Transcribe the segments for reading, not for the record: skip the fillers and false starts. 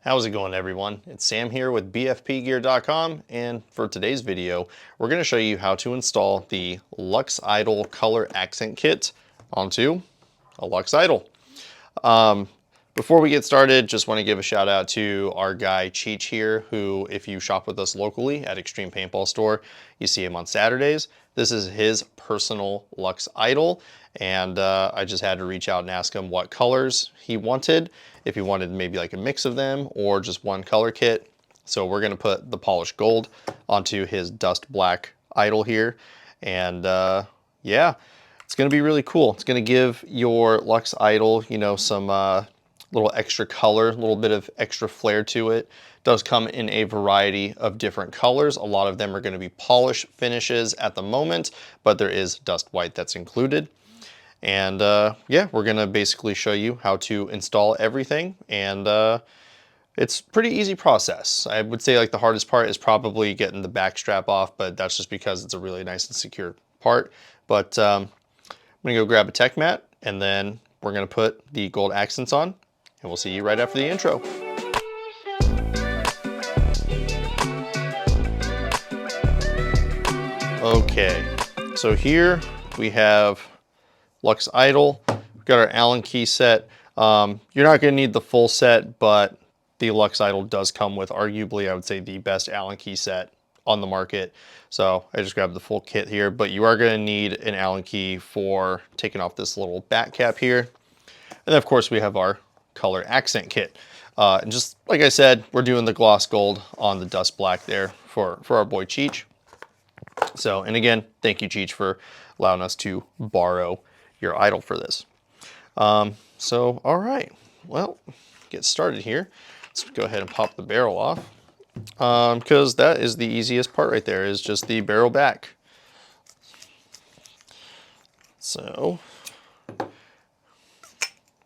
How's it going, everyone? It's Sam here with BFPGear.com, and for today's video, we're going to show you how to install the Luxe IDOL color accent kit onto a Luxe IDOL. Before we get started, just want to give a shout out to our guy Cheech here, who, if you shop with us locally at Extreme Paintball Store, you see him on Saturdays. This is his personal Luxe IDOL, and I just had to reach out and ask him what colors he wanted, if he wanted maybe like a mix of them or just one color kit. So we're going to put the polished gold onto his dust black IDOL here, and yeah, it's going to be really cool. It's going to give your Luxe IDOL, you know, some little extra color, a little bit of extra flair to it. It does come in a variety of different colors. A lot of them are going to be polish finishes at the moment, but there is dust white that's included. And yeah, we're going to basically show you how to install everything, and it's a pretty easy process. I would say like the hardest part is probably getting the back strap off, but that's just because it's a really nice and secure part. But I'm going to go grab a tech mat, and then we're going to put the gold accents on, and we'll see you right after the intro. Okay, so here we have Luxe IDOL. We've got our Allen key set. You're not going to need the full set, but the Luxe IDOL does come with arguably, I would say, the best Allen key set on the market. So I just grabbed the full kit here, but you are going to need an Allen key for taking off this little back cap here. And then of course we have our color accent kit. And just like I said, we're doing the gloss gold on the dust black there for our boy Cheech. So, and again, thank you Cheech for allowing us to borrow your IDOL for this. So, all right, well, get started here. Let's go ahead and pop the barrel off, because that is the easiest part right there, is just the barrel back. So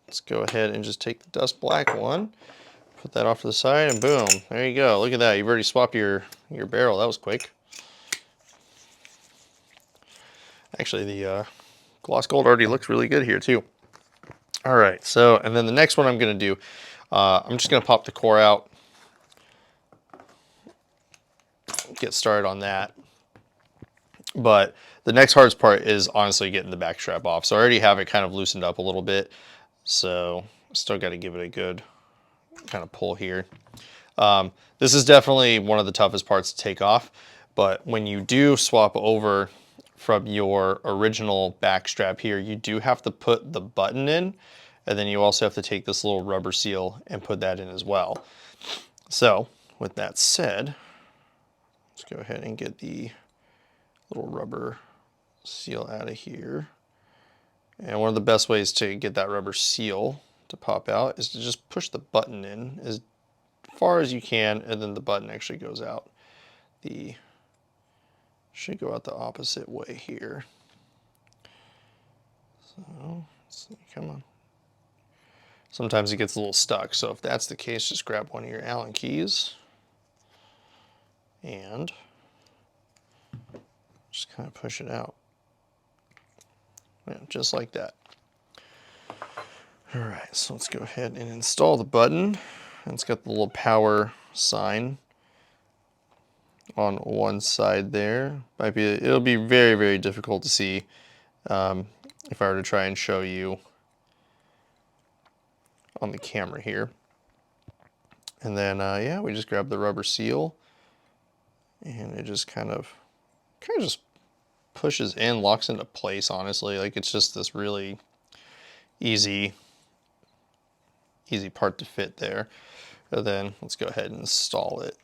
let's go ahead and just take the dust black one, put that off to the side, and boom, there you go. Look at that, you've already swapped your barrel. That was quick. Actually, the gloss gold already looks really good here too. All right, so, and then the next one I'm gonna do, I'm just gonna pop the core out, get started on that. But the next hardest part is honestly getting the back strap off. So I already have it kind of loosened up a little bit. So still got to give it a good kind of pull here. This is definitely one of the toughest parts to take off. But when you do swap over from your original back strap here, you do have to put the button in. And then you also have to take this little rubber seal and put that in as well. So with that said, let's go ahead and get the little rubber seal out of here. And one of the best ways to get that rubber seal to pop out is to just push the button in as far as you can, and then the button actually goes out. Should go out the opposite way here. So let's see, come on. Sometimes it gets a little stuck, so if that's the case, just grab one of your Allen keys and just kind of push it out. Yeah, just like that. All right, so let's go ahead and install the button. And it's got the little power sign on one side there. It'll be very, very difficult to see if I were to try and show you on the camera here. And then, yeah, we just grab the rubber seal, and it just kind of just pushes in, locks into place, honestly. Like, it's just this really easy part to fit there. And then let's go ahead and install it.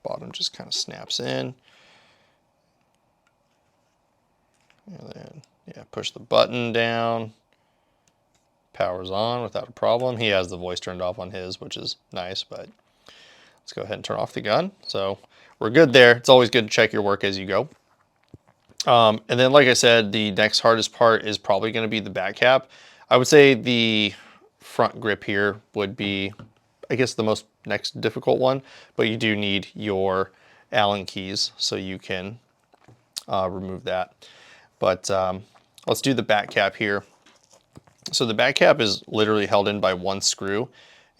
Bottom just kind of snaps in. And then, yeah, push the button down. Power's on without a problem. He has the voice turned off on his, which is nice, but let's go ahead and turn off the gun. So we're good there. It's always good to check your work as you go. And then, like I said, the next hardest part is probably going to be the back cap. I would say the front grip here would be, I guess, the next difficult one, but you do need your Allen keys so you can remove that. But let's do the back cap here. So the back cap is literally held in by one screw,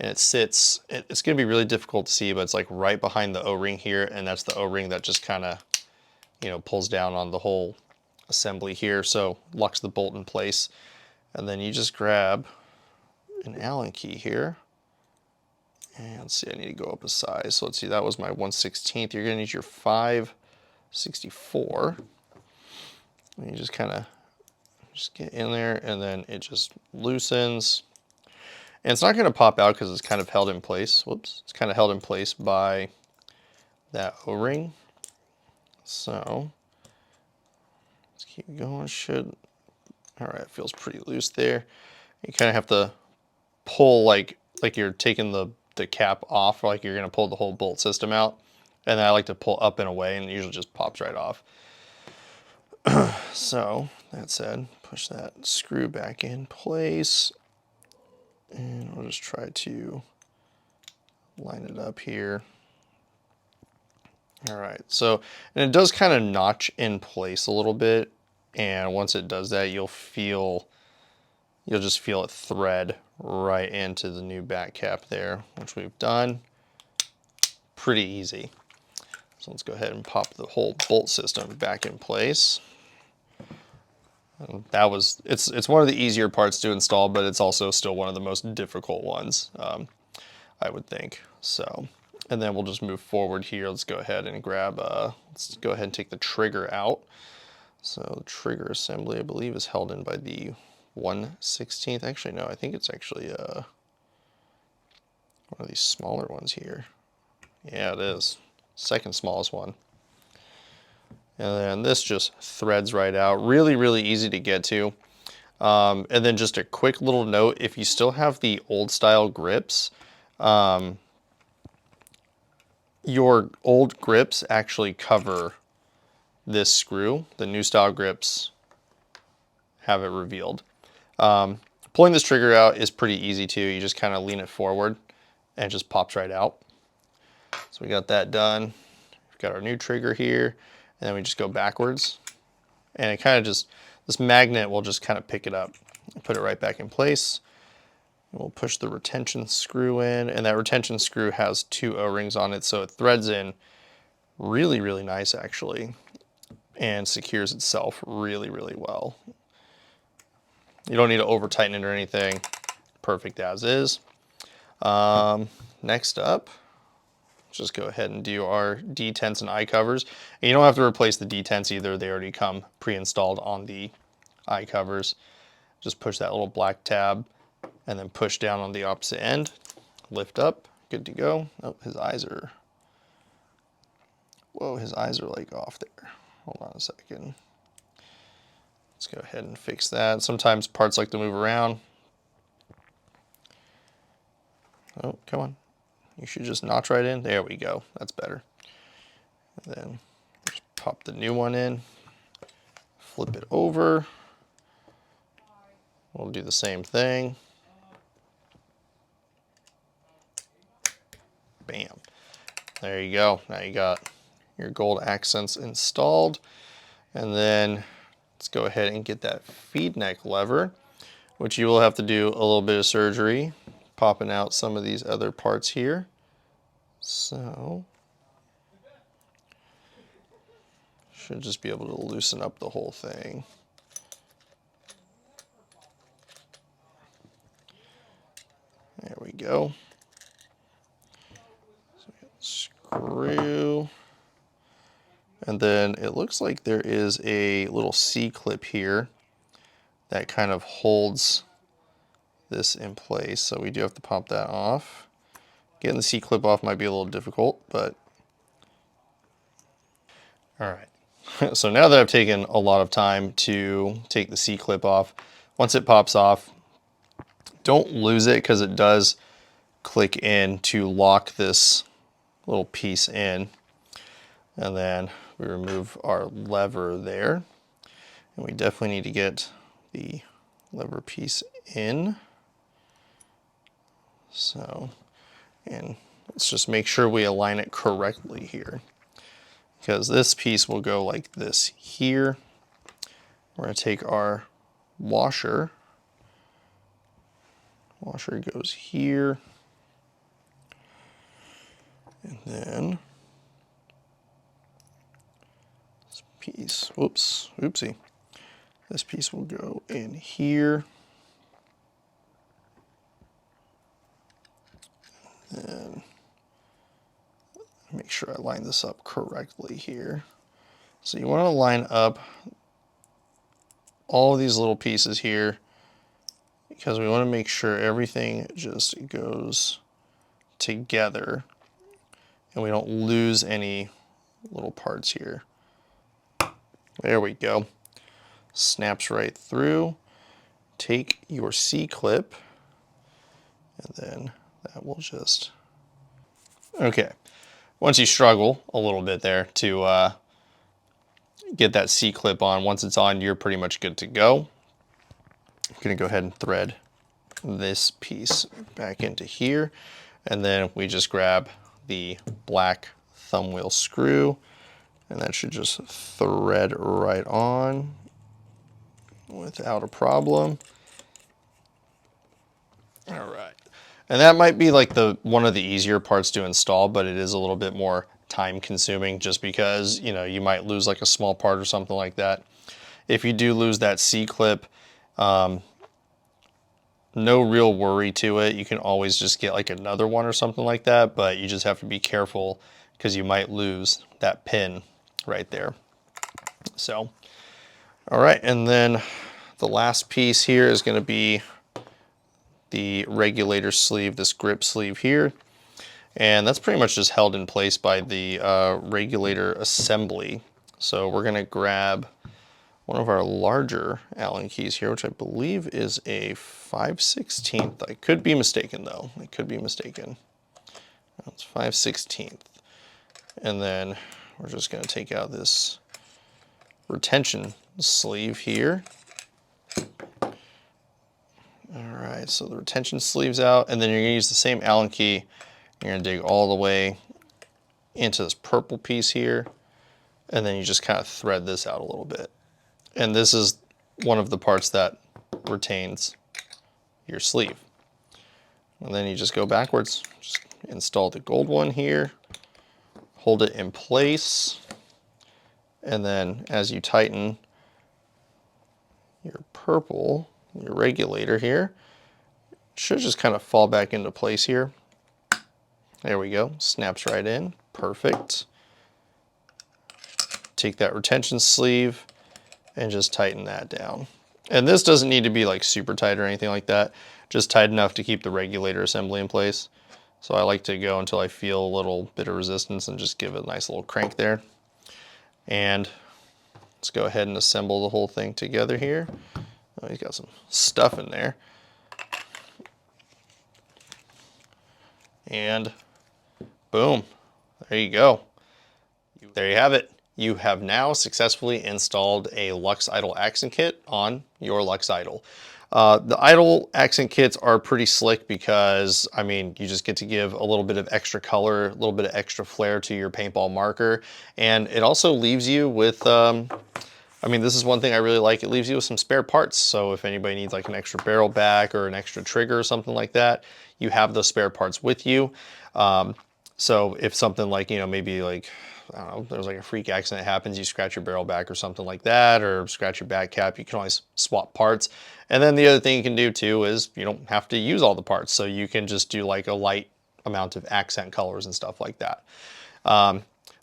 and it sits, it's going to be really difficult to see, but it's like right behind the O-ring here, and that's the O-ring that just kind of, you know, pulls down on the whole assembly here, so locks the bolt in place. And then you just grab an Allen key here, and let's see, I need to go up a size. So let's see, that was my 1/16. You're going to need your 5/64, and you just kind of just get in there, and then it just loosens. And it's not going to pop out because it's kind of held in place. Whoops. It's kind of held in place by that O-ring. So let's keep going. All right, it feels pretty loose there. You kind of have to pull like you're taking the cap off, like you're going to pull the whole bolt system out. And then I like to pull up and away, and it usually just pops right off. So that said, push that screw back in place. And we'll just try to line it up here. All right, so, and it does kind of notch in place a little bit. And once it does that, you'll just feel it thread right into the new back cap there, which we've done. Pretty easy. So let's go ahead and pop the whole bolt system back in place. And that was, it's one of the easier parts to install, but it's also still one of the most difficult ones, I would think. So, and then we'll just move forward here. Let's go ahead and grab, let's go ahead and take the trigger out. So the trigger assembly, I believe, is held in by the 1/16. Actually, no, I think it's actually one of these smaller ones here. Yeah, it is. Second smallest one. And then this just threads right out. Really, really easy to get to. And then just a quick little note, if you still have the old style grips, your old grips actually cover this screw. The new style grips have it revealed. Pulling this trigger out is pretty easy too. You just kind of lean it forward and it just pops right out. So we got that done. We've got our new trigger here, and then we just go backwards. And it kind of just, this magnet will just kind of pick it up and put it right back in place. And we'll push the retention screw in, and that retention screw has 2 O-rings on it, so it threads in really, really nice actually, and secures itself really, really well. You don't need to over tighten it or anything. Perfect as is. Next up, just go ahead and do our detents and eye covers. And you don't have to replace the detents either. They already come pre-installed on the eye covers. Just push that little black tab and then push down on the opposite end. Lift up, good to go. Oh, his eyes are, whoa, his eyes are like off there. Hold on a second. Let's go ahead and fix that. Sometimes parts like to move around. Oh, come on. You should just notch right in. There we go. That's better. And then just pop the new one in. Flip it over. We'll do the same thing. Bam. There you go. Now you got your gold accents installed. And then let's go ahead and get that feed neck lever, which you will have to do a little bit of surgery, popping out some of these other parts here. So, should just be able to loosen up the whole thing. There we go. So we got the screw. And then it looks like there is a little C-clip here that kind of holds this in place. So we do have to pop that off. Getting the C-clip off might be a little difficult, but all right. So now that I've taken a lot of time to take the C-clip off, once it pops off, don't lose it because it does click in to lock this little piece in. And then we remove our lever there. And we definitely need to get the lever piece in. So, and let's just make sure we align it correctly here, because this piece will go like this here. We're going to take our washer. Washer goes here. And then this piece, oopsie. This piece will go in here. And make sure I line this up correctly here. So you want to line up all of these little pieces here because we want to make sure everything just goes together and we don't lose any little parts here. There we go. Snaps right through. Take your C-clip and then that will just... Okay. Once you struggle a little bit there to get that C-clip on, once it's on, you're pretty much good to go. I'm going to go ahead and thread this piece back into here, and then we just grab the black thumb wheel screw, and that should just thread right on without a problem. All right. And that might be like one of the easier parts to install, but it is a little bit more time consuming just because, you know, you might lose like a small part or something like that. If you do lose that C-clip, no real worry to it. You can always just get like another one or something like that, but you just have to be careful because you might lose that pin right there. So, all right. And then the last piece here is going to be the regulator sleeve, this grip sleeve here. And that's pretty much just held in place by the regulator assembly. So we're going to grab one of our larger Allen keys here, which I believe is a 5/16. I could be mistaken though. I could be mistaken. It's 5/16. And then we're just going to take out this retention sleeve here. All right, so the retention sleeve's out, and then you're going to use the same Allen key. You're going to dig all the way into this purple piece here, and then you just kind of thread this out a little bit. And this is one of the parts that retains your sleeve. And then you just go backwards, just install the gold one here, hold it in place, and then as you tighten your purple, your regulator here, it should just kind of fall back into place here. There we go, snaps right in, perfect. Take that retention sleeve and just tighten that down. And this doesn't need to be like super tight or anything like that, just tight enough to keep the regulator assembly in place. So I like to go until I feel a little bit of resistance and just give it a nice little crank there. And let's go ahead and assemble the whole thing together here. Oh, he's got some stuff in there. And boom, there you go. There you have it. You have now successfully installed a Luxe IDOL accent kit on your Luxe IDOL. The IDOL accent kits are pretty slick because, I mean, you just get to give a little bit of extra color, a little bit of extra flair to your paintball marker. And it also leaves you with, I mean, this is one thing I really like. It leaves you with some spare parts. So if anybody needs like an extra barrel back or an extra trigger or something like that, you have those spare parts with you. So if something like, you know, maybe like, I don't know, there's like a freak accident happens, you scratch your barrel back or something like that, or scratch your back cap, you can always swap parts. And then the other thing you can do too is you don't have to use all the parts. So you can just do like a light amount of accent colors and stuff like that.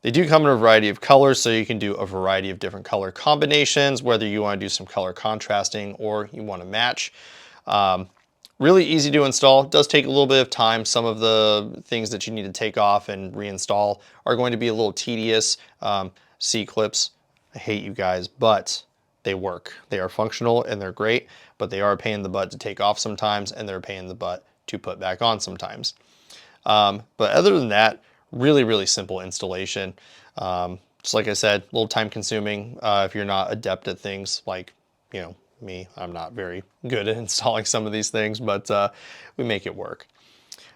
They do come in a variety of colors, so you can do a variety of different color combinations, whether you want to do some color contrasting or you want to match. Really easy to install. It does take a little bit of time. Some of the things that you need to take off and reinstall are going to be a little tedious. C-clips, I hate you guys, but they work. They are functional and they're great, but they are a pain in the butt to take off sometimes, and they're a pain in the butt to put back on sometimes. But other than that, really, really simple installation. Just like I said, a little time consuming if you're not adept at things like, you know, me. I'm not very good at installing some of these things, but we make it work.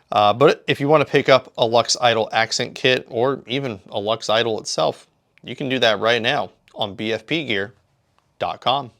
But if you want to pick up a Luxe IDOL accent kit or even a Luxe IDOL itself, you can do that right now on BFPGear.com.